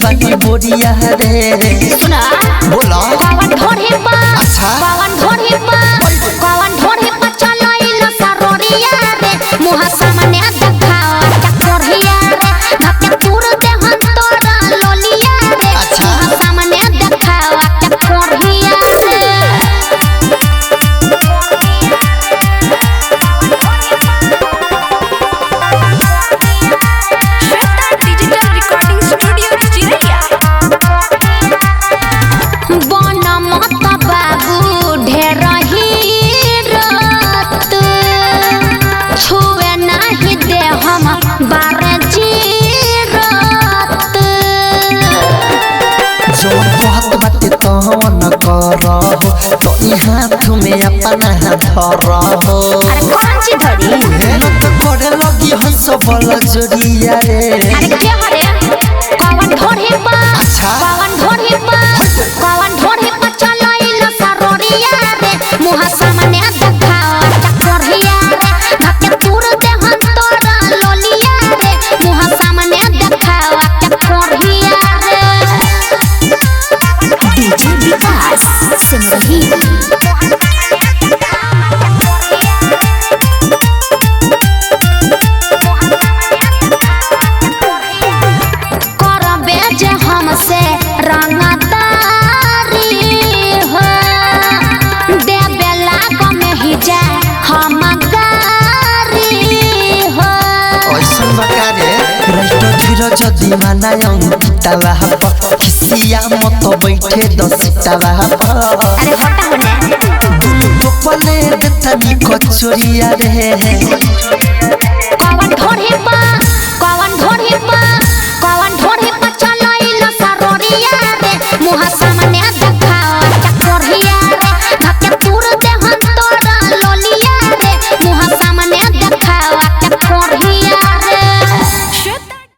बानी बोरिया रे सुना बोला कौन ढोढ़ी पा अच्छा कौन ढोढ़ी पा चलाइल सरोरिया रे मुहा सामने देखावा चकोरिया रे धक्के तूर दे हम तोरा लोलिया रे मुहा सामने देखावा चकोरिया रे श्वेता डिजिटल रिकॉर्डिंग स्टूडियो चिरैया बन मत बाबू ढेर हीरत छुए नहीं दे हम बारे जीरत जो कहत बाटे तहन करहो तो ई हाथ में अपना धरहो अरे कौन सी धरी हेलो तो करे लगी हंस बल जोरिया रे अरे क्या हरे कौन ढोढ़ी पा कौन ढोढ़ी पा चलाइल सरोरिया रे मुहा सामने देखावा चकोरिया रे धक्के तूर दे हम तोरा लोलिया रे मुहा सामने देखावा चकोरिया रे डीजे विकास सिमरही करबे जे हमसे रंगदारी हो देबे लाग में ही जा हम गारी हो ऐसन बकारे रष्ट धीरज दीवाना अंकिता किसिया मत बैठे दसता अरे हटा होने दुनु पले देता नी कचोरिया रे कौन ढोढ़ी पा